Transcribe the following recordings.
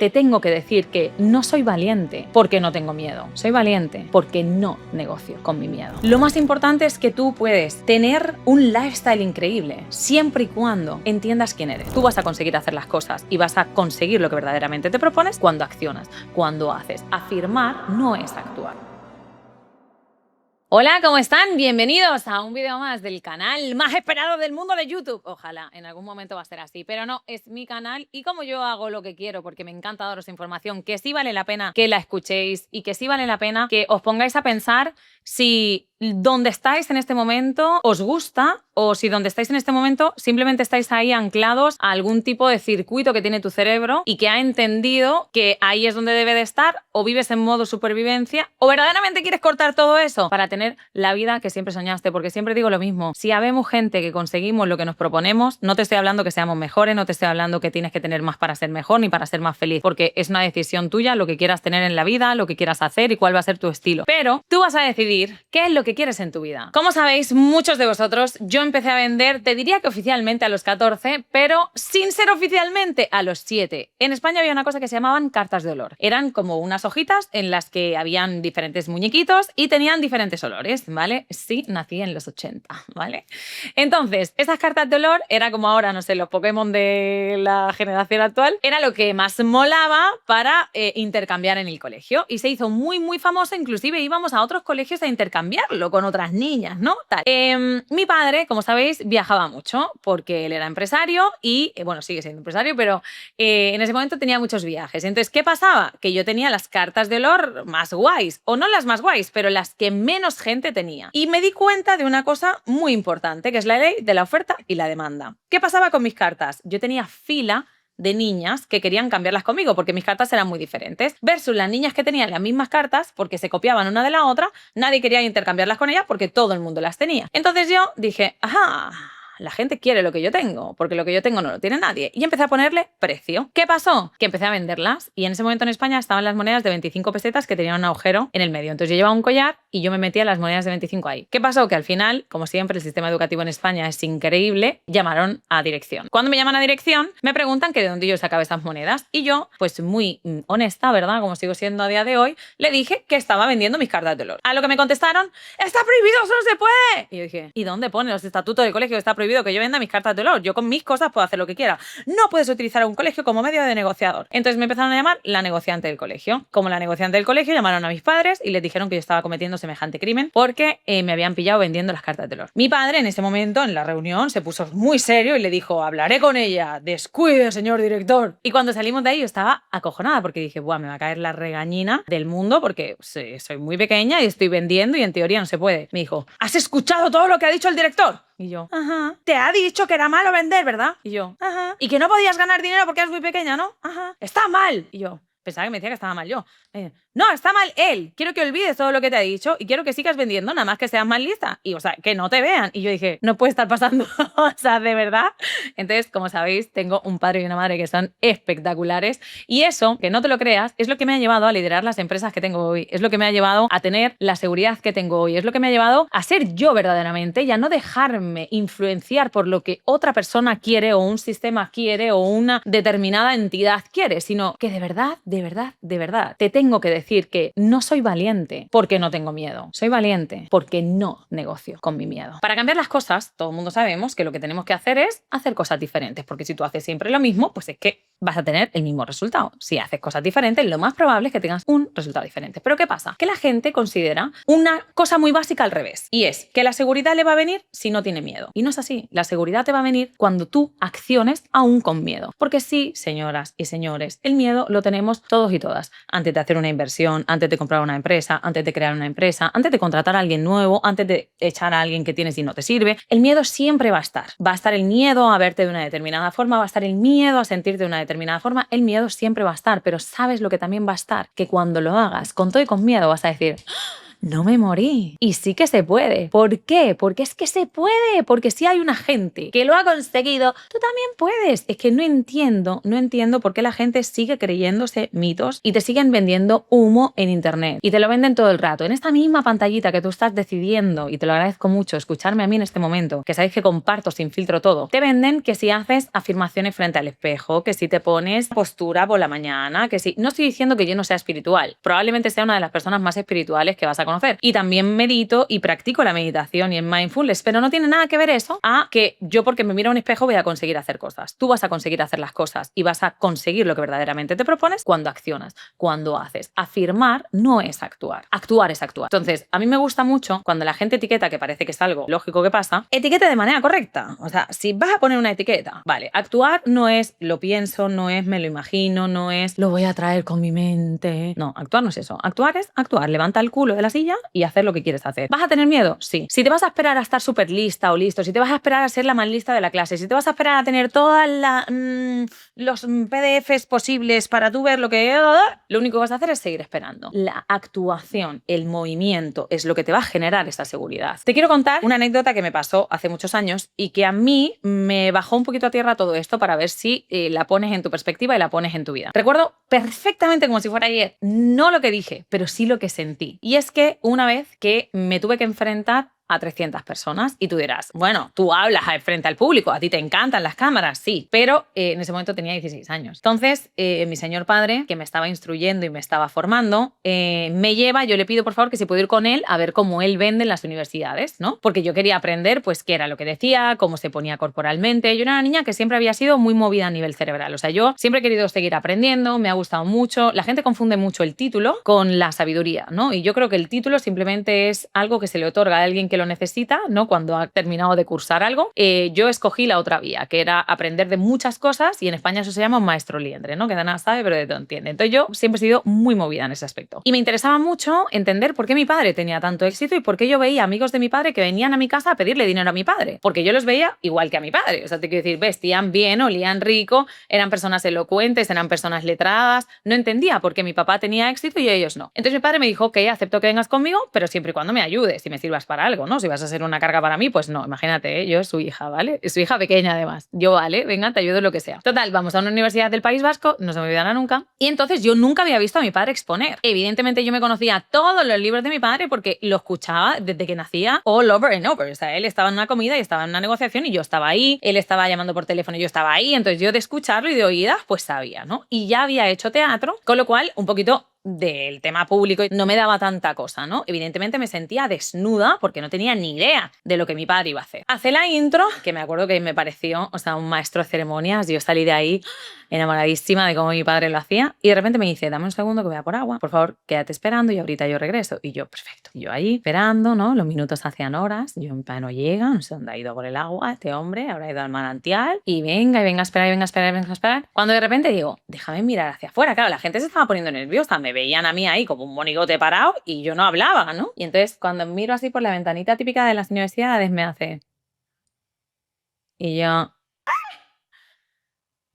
te tengo que decir que no soy valiente porque no tengo miedo. Soy valiente porque no negocio con mi miedo. Lo más importante es que tú puedes tener un lifestyle increíble siempre y cuando entiendas quién eres. Tú vas a conseguir hacer las cosas y vas a conseguir lo que verdaderamente te propones cuando accionas, cuando haces. Afirmar no es actuar. Hola, ¿cómo están? Bienvenidos a un vídeo más del canal más esperado del mundo de YouTube. Ojalá en algún momento va a ser así, pero no, es mi canal y como yo hago lo que quiero porque me encanta daros información que sí vale la pena que la escuchéis y que sí vale la pena que os pongáis a pensar si donde estáis en este momento os gusta o si donde estáis en este momento simplemente estáis ahí anclados a algún tipo de circuito que tiene tu cerebro y que ha entendido que ahí es donde debe de estar, o vives en modo supervivencia o verdaderamente quieres cortar todo eso para tener la vida que siempre soñaste. Porque siempre digo lo mismo, si habemos gente que conseguimos lo que nos proponemos, no te estoy hablando que seamos mejores, no te estoy hablando que tienes que tener más para ser mejor ni para ser más feliz, porque es una decisión tuya lo que quieras tener en la vida, lo que quieras hacer y cuál va a ser tu estilo. Pero tú vas a decidir qué es lo que quieres en tu vida. Como sabéis, muchos de vosotros, yo empecé a vender, te diría que oficialmente a los 14, pero sin ser oficialmente a los 7. En España había una cosa que se llamaban cartas de olor. Eran como unas hojitas en las que habían diferentes muñequitos y tenían diferentes olores, ¿vale? Sí, nací en los 80, ¿vale? Entonces, esas cartas de olor era como ahora, no sé, los Pokémon de la generación actual, era lo que más molaba para intercambiar en el colegio y se hizo muy, muy famoso, inclusive íbamos a otros colegios a intercambiarlo con otras niñas, ¿no? Tal. Mi padre, como sabéis, viajaba mucho porque él era empresario y, bueno, sigue siendo empresario, pero en ese momento tenía muchos viajes. Entonces, ¿qué pasaba? Que yo tenía las cartas de olor más guays, o no las más guays, pero las que menos gente tenía. Y me di cuenta de una cosa muy importante, que es la ley de la oferta y la demanda. ¿Qué pasaba con mis cartas? Yo tenía fila de niñas que querían cambiarlas conmigo porque mis cartas eran muy diferentes, versus las niñas que tenían las mismas cartas porque se copiaban una de la otra, nadie quería intercambiarlas con ellas porque todo el mundo las tenía. Entonces yo dije, ajá, la gente quiere lo que yo tengo, porque lo que yo tengo no lo tiene nadie. Y empecé a ponerle precio. ¿Qué pasó? Que empecé a venderlas y en ese momento en España estaban las monedas de 25 pesetas que tenían un agujero en el medio. Entonces yo llevaba un collar y yo me metía las monedas de 25 ahí. ¿Qué pasó? Que al final, como siempre, el sistema educativo en España es increíble, llamaron a dirección. Cuando me llaman a dirección, me preguntan que de dónde yo sacaba esas monedas y yo, pues muy honesta, ¿verdad? Como sigo siendo a día de hoy, le dije que estaba vendiendo mis cartas de olor. A lo que me contestaron, ¡está prohibido, eso no se puede! Y yo dije, ¿y dónde pone los estatutos del colegio que está prohibido que yo venda mis cartas de olor? Yo con mis cosas puedo hacer lo que quiera. No puedes utilizar un colegio como medio de negociador. Entonces me empezaron a llamar la negociante del colegio. Como la negociante del colegio, llamaron a mis padres y les dijeron que yo estaba cometiendo semejante crimen porque me habían pillado vendiendo las cartas de olor. Mi padre en ese momento en la reunión se puso muy serio y le dijo, hablaré con ella, descuide, señor director. Y cuando salimos de ahí yo estaba acojonada porque dije, buah, me va a caer la regañina del mundo porque soy muy pequeña y estoy vendiendo y en teoría no se puede. Me dijo, ¿has escuchado todo lo que ha dicho el director? Y yo, ajá. Te ha dicho que era malo vender, ¿verdad? Y yo, ajá. Y que no podías ganar dinero porque eres muy pequeña, ¿no? Ajá. Está mal. Y yo, pensaba que me decía que estaba mal yo. No, está mal él. Quiero que olvides todo lo que te ha dicho y quiero que sigas vendiendo, nada más que seas más lista. Y, o sea, que no te vean. Y yo dije, no puede estar pasando. O sea, de verdad. Entonces, como sabéis, tengo un padre y una madre que son espectaculares. Y eso, que no te lo creas, es lo que me ha llevado a liderar las empresas que tengo hoy. Es lo que me ha llevado a tener la seguridad que tengo hoy. Es lo que me ha llevado a ser yo verdaderamente y a no dejarme influenciar por lo que otra persona quiere o un sistema quiere o una determinada entidad quiere, sino que de verdad, te tengo que decir que no soy valiente porque no tengo miedo. Soy valiente porque no negocio con mi miedo. Para cambiar las cosas, todo el mundo sabemos que lo que tenemos que hacer es hacer cosas diferentes, porque si tú haces siempre lo mismo, pues es que vas a tener el mismo resultado. Si haces cosas diferentes, lo más probable es que tengas un resultado diferente. Pero ¿qué pasa? Que la gente considera una cosa muy básica al revés, y es que la seguridad le va a venir si no tiene miedo. Y no es así. La seguridad te va a venir cuando tú acciones aún con miedo. Porque sí, señoras y señores, el miedo lo tenemos todos y todas. Antes de hacer una inversión, antes de comprar una empresa, antes de crear una empresa, antes de contratar a alguien nuevo, antes de echar a alguien que tienes y no te sirve, el miedo siempre va a estar. Va a estar el miedo a verte de una determinada forma, va a estar el miedo a sentirte de una determinada forma, el miedo siempre va a estar, pero ¿sabes lo que también va a estar? Que cuando lo hagas con todo y con miedo vas a decir, no me morí. Y sí que se puede. ¿Por qué? Porque es que se puede. Porque si hay una gente que lo ha conseguido, tú también puedes. Es que no entiendo por qué la gente sigue creyéndose mitos y te siguen vendiendo humo en internet. Y te lo venden todo el rato. En esta misma pantallita que tú estás decidiendo, y te lo agradezco mucho escucharme a mí en este momento, que sabéis que comparto sin filtro todo, te venden que si haces afirmaciones frente al espejo, que si te pones postura por la mañana, que si... No estoy diciendo que yo no sea espiritual. Probablemente sea una de las personas más espirituales que vas a conocer. Y también medito y practico la meditación y el mindfulness, pero no tiene nada que ver eso a que yo porque me miro a un espejo voy a conseguir hacer cosas. Tú vas a conseguir hacer las cosas y vas a conseguir lo que verdaderamente te propones cuando accionas, cuando haces. Afirmar no es actuar. Actuar es actuar. Entonces, a mí me gusta mucho cuando la gente etiqueta, que parece que es algo lógico que pasa, etiquete de manera correcta. O sea, si vas a poner una etiqueta, vale, actuar no es lo pienso, no es me lo imagino, no es lo voy a traer con mi mente. No, actuar no es eso. Actuar es actuar. Levanta el culo de la silla y hacer lo que quieres hacer. ¿Vas a tener miedo? Sí. Si te vas a esperar a estar súper lista o listo, si te vas a esperar a ser la más lista de la clase, si te vas a esperar a tener todas los PDFs posibles para tú ver lo que... Lo único que vas a hacer es seguir esperando. La actuación, el movimiento es lo que te va a generar esa seguridad. Te quiero contar una anécdota que me pasó hace muchos años y que a mí me bajó un poquito a tierra todo esto para ver si la pones en tu perspectiva y la pones en tu vida. Recuerdo perfectamente como si fuera ayer, no lo que dije, pero sí lo que sentí. Y es que una vez que me tuve que enfrentar a 300 personas y tú dirás, bueno, tú hablas frente al público, a ti te encantan las cámaras, sí, pero en ese momento tenía 16 años. Entonces, mi señor padre, que me estaba instruyendo y me estaba formando, me lleva, yo le pido por favor que si puedo ir con él a ver cómo él vende en las universidades, ¿no? Porque yo quería aprender, pues, qué era lo que decía, cómo se ponía corporalmente. Yo era una niña que siempre había sido muy movida a nivel cerebral, o sea, yo siempre he querido seguir aprendiendo, me ha gustado mucho. La gente confunde mucho el título con la sabiduría, ¿no? Y yo creo que el título simplemente es algo que se le otorga a alguien que lo necesita, ¿no? Cuando ha terminado de cursar algo. Yo escogí la otra vía, que era aprender de muchas cosas, y en España eso se llama un maestro liendre, ¿no? Que de nada sabe, pero de todo entiende. Entonces yo siempre he sido muy movida en ese aspecto. Y me interesaba mucho entender por qué mi padre tenía tanto éxito y por qué yo veía amigos de mi padre que venían a mi casa a pedirle dinero a mi padre. Porque yo los veía igual que a mi padre. O sea, te quiero decir, vestían bien, olían rico, eran personas elocuentes, eran personas letradas. No entendía por qué mi papá tenía éxito y ellos no. Entonces mi padre me dijo, ok, acepto que vengas conmigo, pero siempre y cuando me ayudes y me sirvas para algo, ¿no? Si vas a ser una carga para mí, pues no, imagínate, yo su hija, ¿vale? Es su hija pequeña además. Yo, vale, venga, te ayudo en lo que sea. Total, vamos a una universidad del País Vasco, no se me olvidará nunca. Y entonces yo nunca había visto a mi padre exponer. Evidentemente yo me conocía todos los libros de mi padre porque lo escuchaba desde que nacía all over and over. O sea, él estaba en una comida y estaba en una negociación y yo estaba ahí, él estaba llamando por teléfono y yo estaba ahí. Entonces yo de escucharlo y de oídas, pues sabía, ¿no? Y ya había hecho teatro, con lo cual un poquito del tema público no me daba tanta cosa, ¿no? Evidentemente me sentía desnuda porque no tenía ni idea de lo que mi padre iba a hacer. Hace la intro, que me acuerdo que me pareció, o sea, un maestro de ceremonias. Yo salí de ahí enamoradísima de cómo mi padre lo hacía y de repente me dice, dame un segundo que voy a por agua, por favor, quédate esperando y ahorita yo regreso. Y yo, perfecto. Y yo ahí esperando, ¿no? Los minutos hacían horas, yo mi padre no llega, no sé dónde ha ido por el agua este hombre, habrá ido al manantial y venga a esperar, y venga a esperar, y venga a esperar. Cuando de repente digo, déjame mirar hacia afuera. Claro, la gente se estaba poniendo nerviosa, me veían a mí ahí como un monigote parado y yo no hablaba, ¿no? Y entonces cuando miro así por la ventanita típica de las universidades me hace... Y yo...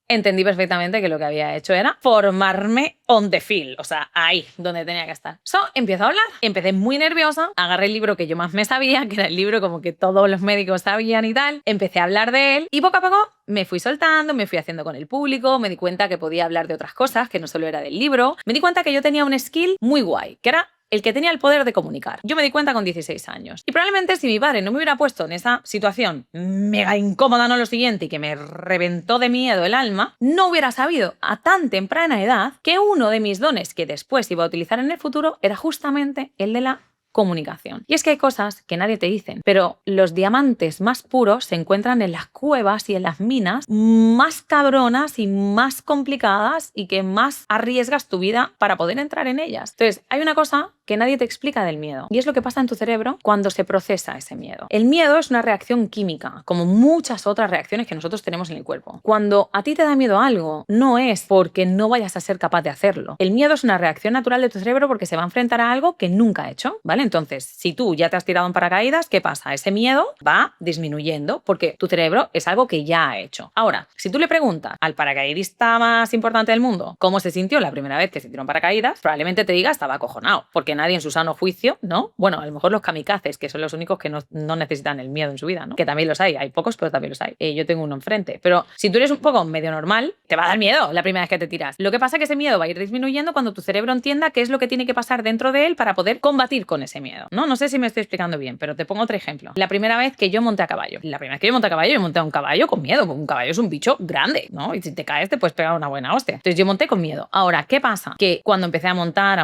Entendí perfectamente que lo que había hecho era formarme on the field, o sea, ahí donde tenía que estar. Empiezo a hablar, empecé muy nerviosa, agarré el libro que yo más me sabía, que era el libro como que todos los médicos sabían y tal, empecé a hablar de él y poco a poco me fui soltando, me fui haciendo con el público, me di cuenta que podía hablar de otras cosas, que no solo era del libro, me di cuenta que yo tenía un skill muy guay, que era el que tenía el poder de comunicar. Yo me di cuenta con 16 años. Y probablemente si mi padre no me hubiera puesto en esa situación mega incómoda, no lo siguiente, y que me reventó de miedo el alma, no hubiera sabido a tan temprana edad que uno de mis dones que después iba a utilizar en el futuro era justamente el de la comunicación. Y es que hay cosas que nadie te dicen, pero los diamantes más puros se encuentran en las cuevas y en las minas más cabronas y más complicadas y que más arriesgas tu vida para poder entrar en ellas. Entonces, hay una cosa que nadie te explica del miedo y es lo que pasa en tu cerebro cuando se procesa ese miedo. El miedo es una reacción química, como muchas otras reacciones que nosotros tenemos en el cuerpo. Cuando a ti te da miedo algo, no es porque no vayas a ser capaz de hacerlo. El miedo es una reacción natural de tu cerebro porque se va a enfrentar a algo que nunca ha hecho, ¿vale? Entonces, si tú ya te has tirado en paracaídas, ¿qué pasa? Ese miedo va disminuyendo porque tu cerebro es algo que ya ha hecho. Ahora, si tú le preguntas al paracaidista más importante del mundo cómo se sintió la primera vez que se tiró en paracaídas, probablemente te diga estaba acojonado, porque nadie en su sano juicio, ¿no? Bueno, a lo mejor los kamikazes, que son los únicos que no necesitan el miedo en su vida, ¿no? Que también los hay pocos, pero también los hay. Yo tengo uno enfrente. Pero si tú eres un poco medio normal, te va a dar miedo la primera vez que te tiras. Lo que pasa es que ese miedo va a ir disminuyendo cuando tu cerebro entienda qué es lo que tiene que pasar dentro de él para poder combatir con ese miedo, ¿no? No sé si me estoy explicando bien, pero te pongo otro ejemplo. La primera vez que yo monté a caballo. La primera vez que yo monté a caballo, yo monté a un caballo con miedo, porque un caballo es un bicho grande, ¿no? Y si te caes te puedes pegar una buena hostia. Entonces yo monté con miedo. Ahora, ¿qué pasa? Que cuando empecé a montar,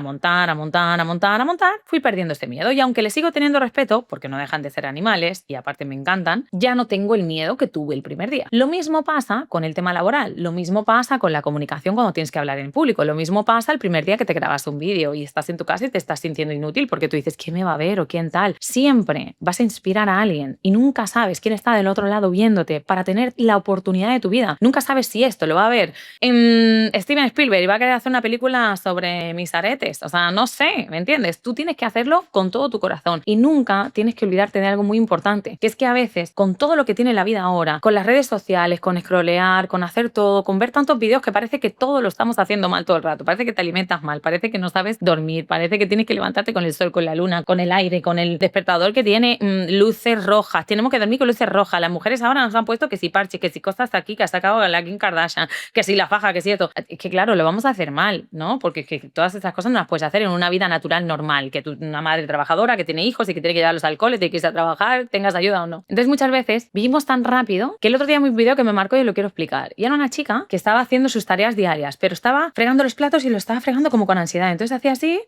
fui perdiendo este miedo y aunque le sigo teniendo respeto, porque no dejan de ser animales y aparte me encantan, ya no tengo el miedo que tuve el primer día. Lo mismo pasa con el tema laboral, lo mismo pasa con la comunicación cuando tienes que hablar en público, lo mismo pasa el primer día que te grabas un vídeo y estás en tu casa y te estás sintiendo inútil porque tú dices, ¿quién me va a ver o quién tal? Siempre vas a inspirar a alguien y nunca sabes quién está del otro lado viéndote para tener la oportunidad de tu vida. Nunca sabes si esto lo va a ver Steven Spielberg y va a querer hacer una película sobre mis aretes. O sea, no sé, ¿me entiendes? Tú tienes que hacerlo con todo tu corazón y nunca tienes que olvidarte de algo muy importante, que es que a veces con todo lo que tiene la vida ahora, con las redes sociales, con scrollear, con hacer todo, con ver tantos vídeos que parece que todo lo estamos haciendo mal todo el rato, parece que te alimentas mal, parece que no sabes dormir, parece que tienes que levantarte con el sol, con la luna, con el aire, con el despertador que tiene luces rojas, tenemos que dormir con luces rojas, las mujeres ahora nos han puesto que si parches, que si cosas aquí, que ha sacado la Kim Kardashian, que si la faja, que si esto, es que claro, lo vamos a hacer mal, ¿no? Porque es que todas estas cosas no las puedes hacer en una vida natural normal, que tú, una madre trabajadora que tiene hijos y que tiene que llevarlos al cole, tiene que irse a trabajar, tengas ayuda o no. Entonces muchas veces vivimos tan rápido que el otro día vi un video que me marcó y lo quiero explicar. Y era una chica que estaba haciendo sus tareas diarias, pero estaba fregando los platos y lo estaba fregando como con ansiedad. Entonces hacía así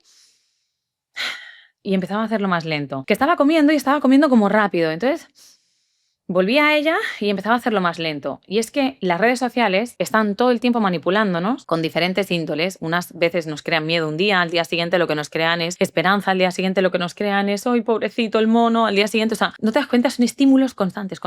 y empezaba a hacerlo más lento. Que estaba comiendo y estaba comiendo como rápido. Entonces volvía a ella y empezaba a hacerlo más lento. Y es que las redes sociales están todo el tiempo manipulándonos con diferentes índoles. Unas veces nos crean miedo un día, al día siguiente lo que nos crean es esperanza, al día siguiente lo que nos crean es ¡ay, pobrecito el mono! Al día siguiente, o sea, no te das cuenta, son estímulos constantes.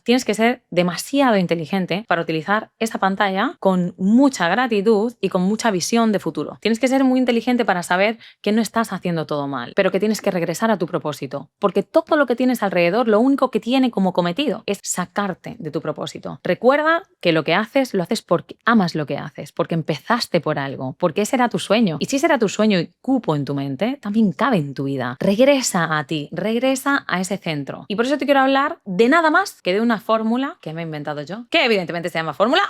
Tienes que ser demasiado inteligente para utilizar esa pantalla con mucha gratitud y con mucha visión de futuro. Tienes que ser muy inteligente para saber que no estás haciendo todo mal, pero que tienes que regresar a tu propósito. Porque todo lo que tienes alrededor, lo único que tiene como cometido es sacarte de tu propósito. Recuerda que lo que haces, lo haces porque amas lo que haces, porque empezaste por algo, porque ese era tu sueño. Y si ese era tu sueño y cupo en tu mente, también cabe en tu vida. Regresa a ti, regresa a ese centro. Y por eso te quiero hablar de nada más que de una fórmula que me he inventado yo, que evidentemente se llama fórmula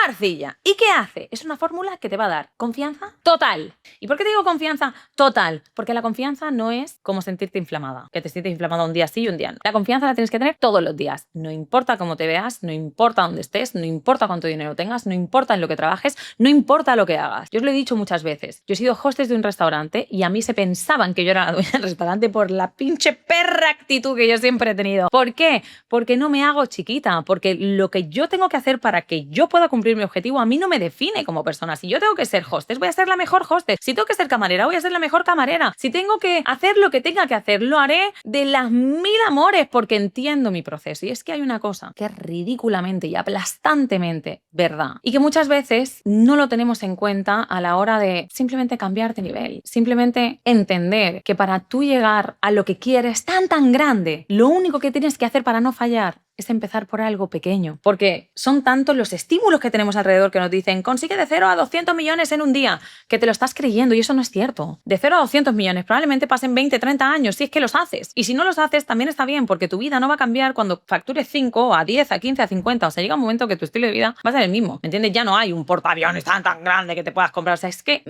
Marcilla. ¿Y qué hace? Es una fórmula que te va a dar confianza total. ¿Y por qué te digo confianza total? Porque la confianza no es como sentirte inflamada, que te sientes inflamada un día sí y un día no. La confianza la tienes que tener todos los días. No importa cómo te veas, no importa dónde estés, no importa cuánto dinero tengas, no importa en lo que trabajes, no importa lo que hagas. Yo os lo he dicho muchas veces. Yo he sido hostess de un restaurante y a mí se pensaban que yo era la dueña del restaurante por la pinche perra actitud que yo siempre he tenido. ¿Por qué? Porque no me hago chiquita, porque lo que yo tengo que hacer para que yo pueda cumplir mi objetivo a mí no me define como persona. Si yo tengo que ser hostess, voy a ser la mejor hostess. Si tengo que ser camarera, voy a ser la mejor camarera. Si tengo que hacer lo que tenga que hacer, lo haré de las mil amores porque entiendo mi proceso. Y es que hay una cosa que es ridículamente y aplastantemente verdad y que muchas veces no lo tenemos en cuenta a la hora de simplemente cambiar de nivel, simplemente entender que para tú llegar a lo que quieres tan grande, lo único que tienes que hacer para no fallar es empezar por algo pequeño, porque son tantos los estímulos que tenemos alrededor que nos dicen consigue de 0 a 200 millones en un día, que te lo estás creyendo y eso no es cierto. De 0 a 200 millones probablemente pasen 20, 30 años si es que los haces. Y si no los haces también está bien porque tu vida no va a cambiar cuando factures 5, a 10, a 15, a 50. O sea, llega un momento que tu estilo de vida va a ser el mismo, ¿me entiendes? Ya no hay un portaaviones tan grande que te puedas comprar. O sea, es que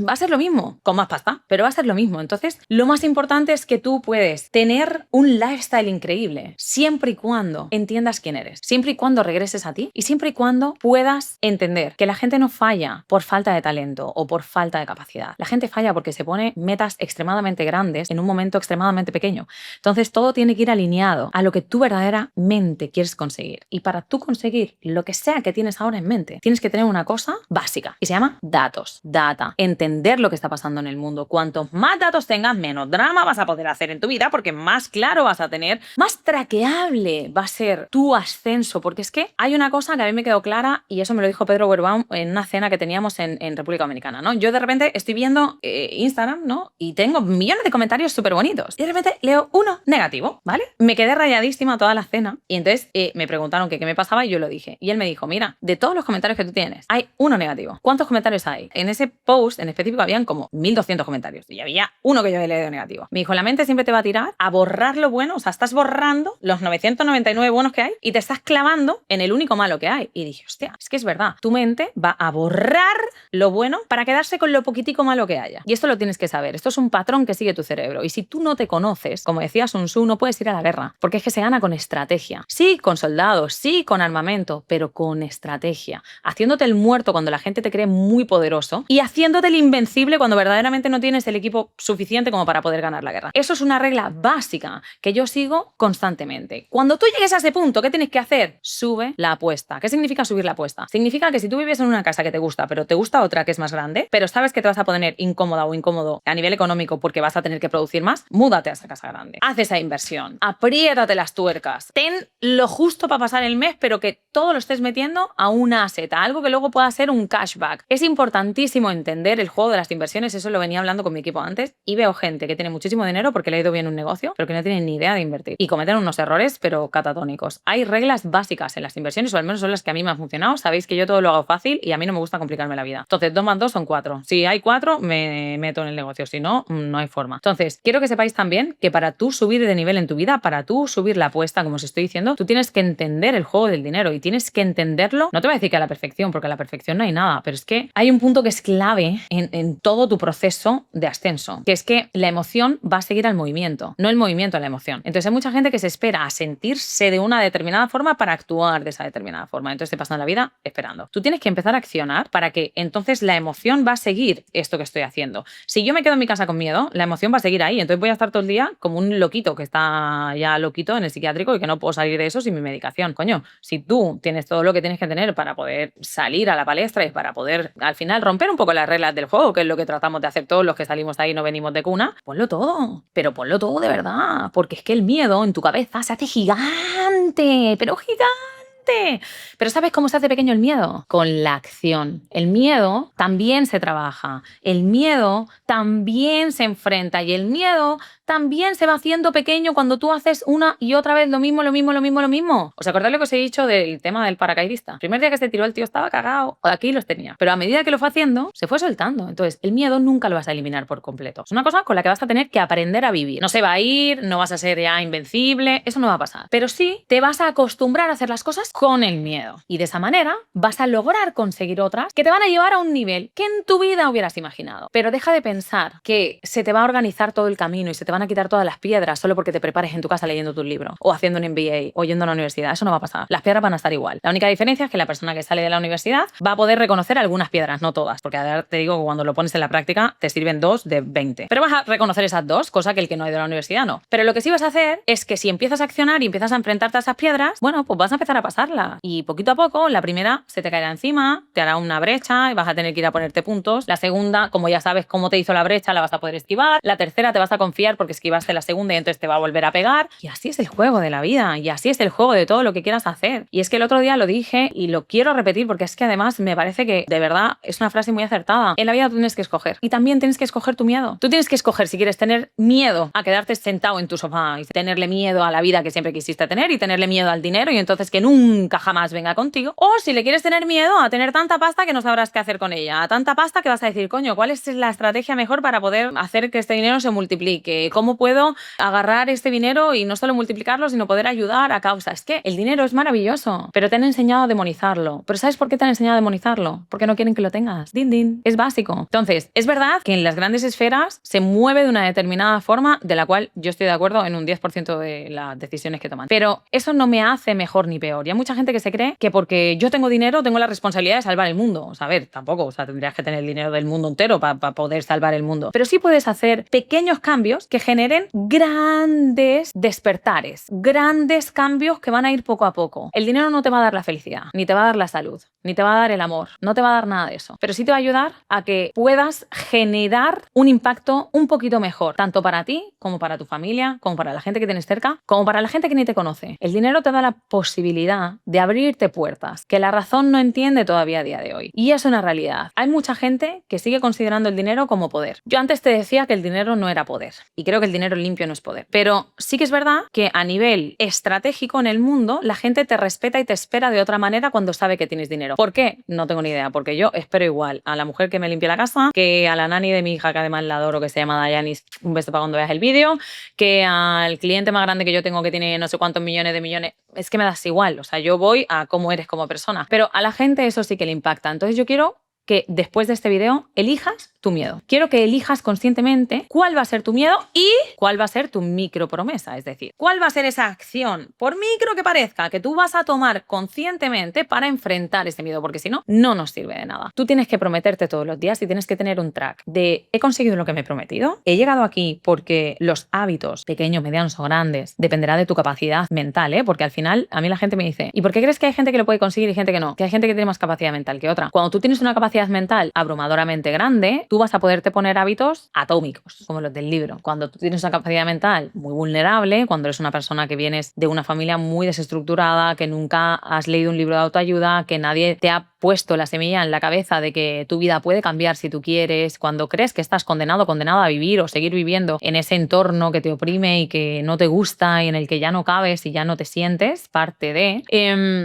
va a ser lo mismo, con más pasta, pero va a ser lo mismo. Entonces, lo más importante es que tú puedes tener un lifestyle increíble siempre y cuando entiendas quién eres, siempre y cuando regreses a ti y siempre y cuando puedas entender que la gente no falla por falta de talento o por falta de capacidad. La gente falla porque se pone metas extremadamente grandes en un momento extremadamente pequeño. Entonces todo tiene que ir alineado a lo que tú verdaderamente quieres conseguir. Y para tú conseguir lo que sea que tienes ahora en mente, tienes que tener una cosa básica y se llama datos, data, entender lo que está pasando en el mundo. Cuantos más datos tengas, menos drama vas a poder hacer en tu vida porque más claro vas a tener, más traqueable va a ser ser tu ascenso, porque es que hay una cosa que a mí me quedó clara y eso me lo dijo Pedro Huerbaum en una cena que teníamos en República Dominicana, ¿no? Yo de repente estoy viendo Instagram, ¿no? Y tengo millones de comentarios súper bonitos y de repente leo uno negativo, ¿vale? Me quedé rayadísima toda la cena y entonces me preguntaron que qué me pasaba y yo lo dije. Y él me dijo, mira, de todos los comentarios que tú tienes, hay uno negativo. ¿Cuántos comentarios hay? En ese post en específico habían como 1200 comentarios y había uno que yo había leído negativo. Me dijo, la mente siempre te va a tirar a borrar lo bueno, o sea, estás borrando los 999 buenos que hay y te estás clavando en el único malo que hay. Y dije, hostia, es que es verdad, tu mente va a borrar lo bueno para quedarse con lo poquitico malo que haya. Y esto lo tienes que saber, esto es un patrón que sigue tu cerebro. Y si tú no te conoces, como decía Sun Tzu, no puedes ir a la guerra, porque es que se gana con estrategia. Sí, con soldados, sí, con armamento, pero con estrategia. Haciéndote el muerto cuando la gente te cree muy poderoso y haciéndote el invencible cuando verdaderamente no tienes el equipo suficiente como para poder ganar la guerra. Eso es una regla básica que yo sigo constantemente. Cuando tú llegues a ese punto, ¿qué tienes que hacer? Sube la apuesta. ¿Qué significa subir la apuesta? Significa que si tú vives en una casa que te gusta, pero te gusta otra que es más grande, pero sabes que te vas a poner incómoda o incómodo a nivel económico porque vas a tener que producir más, múdate a esa casa grande. Haz esa inversión. Apriétate las tuercas. Ten lo justo para pasar el mes, pero que todo lo estés metiendo a una asset, a algo que luego pueda ser un cashback. Es importantísimo entender el juego de las inversiones, eso lo venía hablando con mi equipo antes, y veo gente que tiene muchísimo dinero porque le ha ido bien un negocio, pero que no tiene ni idea de invertir. Y cometen unos errores, pero catatónicos. Hay reglas básicas en las inversiones, o al menos son las que a mí me han funcionado. Sabéis que yo todo lo hago fácil y a mí no me gusta complicarme la vida. Entonces, 2 más 2 son 4. Si hay 4, me meto en el negocio. Si no, no hay forma. Entonces, quiero que sepáis también que para tú subir de nivel en tu vida, para tú subir la apuesta, como os estoy diciendo, tú tienes que entender el juego del dinero y tienes que entenderlo. No te voy a decir que a la perfección, porque a la perfección no hay nada, pero es que hay un punto que es clave en todo tu proceso de ascenso, que es que la emoción va a seguir al movimiento, no el movimiento a la emoción. Entonces hay mucha gente que se espera a sentirse de una determinada forma para actuar de esa determinada forma. Entonces te pasan la vida esperando. Tú tienes que empezar a accionar para que entonces la emoción va a seguir esto que estoy haciendo. Si yo me quedo en mi casa con miedo, la emoción va a seguir ahí. Entonces voy a estar todo el día como un loquito que está ya loquito en el psiquiátrico y que no puedo salir de eso sin mi medicación. Coño, si tú tienes todo lo que tienes que tener para poder salir a la palestra y para poder al final romper un poco las reglas del juego, que es lo que tratamos de hacer todos los que salimos de ahí y no venimos de cuna, ponlo todo, pero ponlo todo de verdad, porque es que el miedo en tu cabeza se hace gigante, pero gigante. Pero ¿sabes cómo se hace pequeño el miedo? Con la acción. El miedo también se trabaja, el miedo también se enfrenta y el miedo también se va haciendo pequeño cuando tú haces una y otra vez lo mismo. ¿Os acordáis lo que os he dicho del tema del paracaidista? El primer día que se tiró el tío estaba cagado, o aquí los tenía. Pero a medida que lo fue haciendo, se fue soltando. Entonces, el miedo nunca lo vas a eliminar por completo. Es una cosa con la que vas a tener que aprender a vivir. No se va a ir, no vas a ser ya invencible, eso no va a pasar. Pero sí te vas a acostumbrar a hacer las cosas con el miedo. Y de esa manera vas a lograr conseguir otras que te van a llevar a un nivel que en tu vida hubieras imaginado. Pero deja de pensar que se te va a organizar todo el camino y se te van a quitar todas las piedras solo porque te prepares en tu casa leyendo tu libro o haciendo un MBA o yendo a la universidad. Eso no va a pasar. Las piedras van a estar igual. La única diferencia es que la persona que sale de la universidad va a poder reconocer algunas piedras, no todas, porque ahora te digo que cuando lo pones en la práctica te sirven 2 de 20. Pero vas a reconocer esas 2, cosa que el que no ha ido a la universidad no. Pero lo que sí vas a hacer es que si empiezas a accionar y empiezas a enfrentarte a esas piedras, bueno, pues vas a empezar a pasarlas. Y poquito a poco, la primera se te caerá encima, te hará una brecha y vas a tener que ir a ponerte puntos. La segunda, como ya sabes cómo te hizo la brecha, la vas a poder esquivar. La tercera te vas a confiar porque esquivaste la segunda y entonces te va a volver a pegar. Y así es el juego de la vida. Y así es el juego de todo lo que quieras hacer. Y es que el otro día lo dije y lo quiero repetir porque es que además me parece que de verdad es una frase muy acertada. En la vida tú tienes que escoger. Y también tienes que escoger tu miedo. Tú tienes que escoger si quieres tener miedo a quedarte sentado en tu sofá y tenerle miedo a la vida que siempre quisiste tener y tenerle miedo al dinero y entonces que nunca jamás venga contigo. O si le quieres tener miedo a tener tanta pasta que no sabrás qué hacer con ella. A tanta pasta que vas a decir, coño, ¿cuál es la estrategia mejor para poder hacer que este dinero se multiplique? ¿Cómo puedo agarrar este dinero y no solo multiplicarlo, sino poder ayudar a causas? Es que el dinero es maravilloso, pero te han enseñado a demonizarlo. ¿Pero sabes por qué te han enseñado a demonizarlo? Porque no quieren que lo tengas. Din, din. Es básico. Entonces, es verdad que en las grandes esferas se mueve de una determinada forma de la cual yo estoy de acuerdo en un 10% de las decisiones que toman. Pero eso no me hace mejor ni peor. Y hay mucha gente que se cree que porque yo tengo dinero tengo la responsabilidad de salvar el mundo. O sea, a ver, tampoco, tendrías que tener el dinero del mundo entero para poder salvar el mundo. Pero sí puedes hacer pequeños cambios que generen grandes despertares, grandes cambios que van a ir poco a poco. El dinero no te va a dar la felicidad, ni te va a dar la salud, ni te va a dar el amor, no te va a dar nada de eso, pero sí te va a ayudar a que puedas generar un impacto un poquito mejor, tanto para ti como para tu familia, como para la gente que tienes cerca, como para la gente que ni te conoce. El dinero te da la posibilidad de abrirte puertas que la razón no entiende todavía a día de hoy. Y es una realidad. Hay mucha gente que sigue considerando el dinero como poder. Yo antes te decía que el dinero no era poder, y creo que el dinero limpio no es poder, pero sí que es verdad que a nivel estratégico en el mundo la gente te respeta y te espera de otra manera cuando sabe que tienes dinero. ¿Por qué? No tengo ni idea, porque yo espero igual a la mujer que me limpie la casa, que a la nani de mi hija, que además la adoro, que se llama Dayanis, un beso para cuando veas el vídeo, que al cliente más grande que yo tengo, que tiene no sé cuántos millones de millones. Es que me das igual, o sea, yo voy a cómo eres como persona, pero a la gente eso sí que le impacta. Entonces yo quiero que después de este video elijas tu miedo. Quiero que elijas conscientemente cuál va a ser tu miedo y cuál va a ser tu micro promesa, es decir, cuál va a ser esa acción, por micro que parezca, que tú vas a tomar conscientemente para enfrentar ese miedo, porque si no, no nos sirve de nada. Tú tienes que prometerte todos los días y tienes que tener un track de he conseguido lo que me he prometido, he llegado aquí porque los hábitos, pequeños, medianos o grandes, dependerá de tu capacidad mental, porque al final a mí la gente me dice, ¿y por qué crees que hay gente que lo puede conseguir y gente que no? Que hay gente que tiene más capacidad mental que otra. Cuando tú tienes una capacidad mental abrumadoramente grande, tú vas a poderte poner hábitos atómicos, como los del libro. Cuando tú tienes una capacidad mental muy vulnerable, cuando eres una persona que vienes de una familia muy desestructurada, que nunca has leído un libro de autoayuda, que nadie te ha puesto la semilla en la cabeza de que tu vida puede cambiar si tú quieres, cuando crees que estás condenado a vivir o seguir viviendo en ese entorno que te oprime y que no te gusta y en el que ya no cabes y ya no te sientes parte de,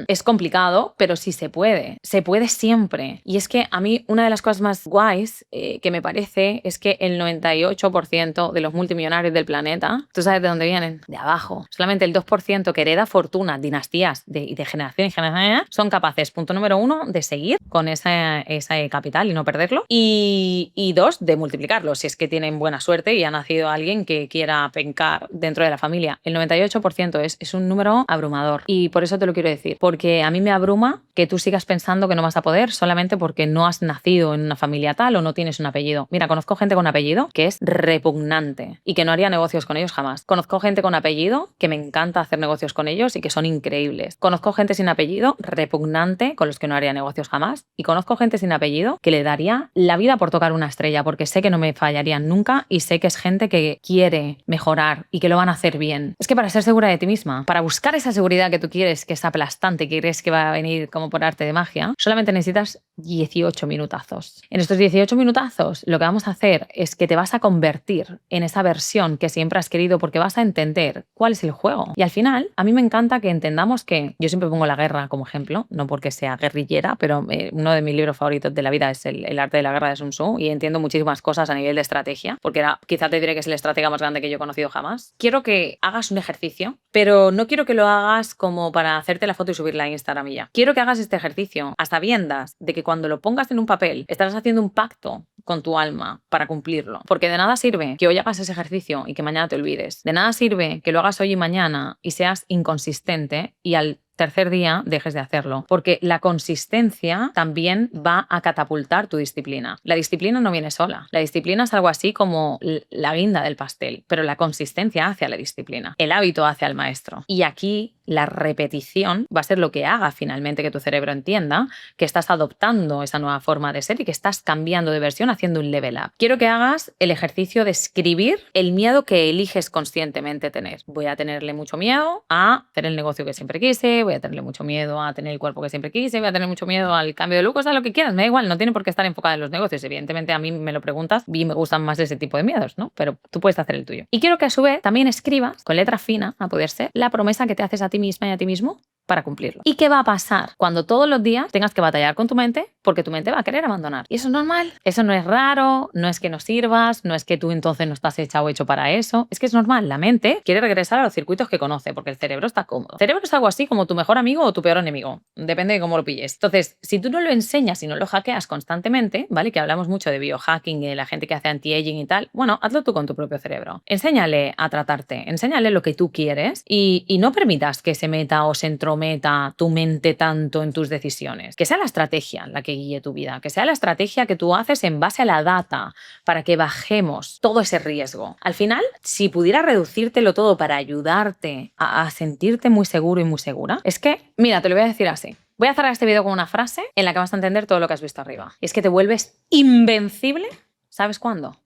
es complicado, pero sí se puede siempre. Y es que a mí una de las cosas más guays que me parece es que el 98% de los multimillonarios del planeta, ¿tú sabes de dónde vienen? De abajo. Solamente el 2% que hereda fortuna, dinastías y de generación en generación son capaces, punto número 1, de seguir con ese capital y no perderlo, y 2, de multiplicarlo si es que tienen buena suerte y ha nacido alguien que quiera pencar dentro de la familia. El 98% es un número abrumador, y por eso te lo quiero decir, porque a mí me abruma que tú sigas pensando que no vas a poder solamente porque no has nacido en una familia tal o no tienes un apellido. Mira, conozco gente con apellido que es repugnante y que no haría negocios con ellos jamás. Conozco gente con apellido que me encanta hacer negocios con ellos y que son increíbles. Conozco gente sin apellido repugnante con los que no haría negocios jamás, y conozco gente sin apellido que le daría la vida por tocar una estrella, porque sé que no me fallarían nunca y sé que es gente que quiere mejorar y que lo van a hacer bien. Es que para ser segura de ti misma, para buscar esa seguridad que tú quieres, que es aplastante, que crees que va a venir como por arte de magia, solamente necesitas 18 minutazos. En estos 18 minutazos lo que vamos a hacer es que te vas a convertir en esa versión que siempre has querido, porque vas a entender cuál es el juego. Y al final, a mí me encanta que entendamos que yo siempre pongo la guerra como ejemplo, no porque sea guerrillera, pero uno de mis libros favoritos de la vida es el arte de la guerra de Sun Tzu, y entiendo muchísimas cosas a nivel de estrategia, porque quizá te diré que es el estratega más grande que yo he conocido jamás. Quiero que hagas un ejercicio, pero no quiero que lo hagas como para hacerte la foto y subirla a Instagram y ya. Quiero que hagas este ejercicio a sabiendas de que cuando lo pongas en un papel estarás haciendo un pacto con tu alma para cumplirlo, porque de nada sirve que hoy hagas ese ejercicio y que mañana te olvides. De nada sirve que lo hagas hoy y mañana y seas inconsistente y al tercer día dejes de hacerlo, porque la consistencia también va a catapultar tu disciplina. La disciplina no viene sola. La disciplina es algo así como la guinda del pastel, pero la consistencia hace a la disciplina. El hábito hace al maestro. Y aquí la repetición va a ser lo que haga finalmente que tu cerebro entienda que estás adoptando esa nueva forma de ser y que estás cambiando de versión, haciendo un level up. Quiero que hagas el ejercicio de escribir el miedo que eliges conscientemente tener. Voy a tenerle mucho miedo a hacer el negocio que siempre quise, voy a tenerle mucho miedo a tener el cuerpo que siempre quise, voy a tener mucho miedo al cambio de look, o sea, lo que quieras, me da igual, no tiene por qué estar enfocada en los negocios. Evidentemente a mí me lo preguntas y me gustan más ese tipo de miedos, ¿no? Pero tú puedes hacer el tuyo. Y quiero que a su vez también escribas con letra fina, a poder ser, la promesa que te haces a ti misma y a ti mismo para cumplirlo. ¿Y qué va a pasar cuando todos los días tengas que batallar con tu mente? Porque tu mente va a querer abandonar. Y eso es normal. Eso no es raro, no es que no sirvas, no es que tú entonces no estás hecha o hecho para eso. Es que es normal. La mente quiere regresar a los circuitos que conoce porque el cerebro está cómodo. El cerebro es algo así como tu mejor amigo o tu peor enemigo. Depende de cómo lo pilles. Entonces, si tú no lo enseñas y no lo hackeas constantemente, ¿vale? Que hablamos mucho de biohacking y de la gente que hace anti-aging y tal. Bueno, hazlo tú con tu propio cerebro. Enséñale a tratarte, enséñale lo que tú quieres y no permitas que se meta o se entrometa comprometa tu mente tanto en tus decisiones. Que sea la estrategia la que guíe tu vida, que sea la estrategia que tú haces en base a la data para que bajemos todo ese riesgo. Al final, si pudiera reducírtelo todo para ayudarte a sentirte muy seguro y muy segura, es que, mira, te lo voy a decir así. Voy a cerrar este vídeo con una frase en la que vas a entender todo lo que has visto arriba. Y es que te vuelves invencible, ¿sabes cuándo?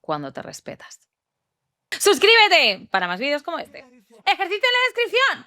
Cuando te respetas. ¡Suscríbete para más vídeos como este! ¡Ejercicio en la descripción!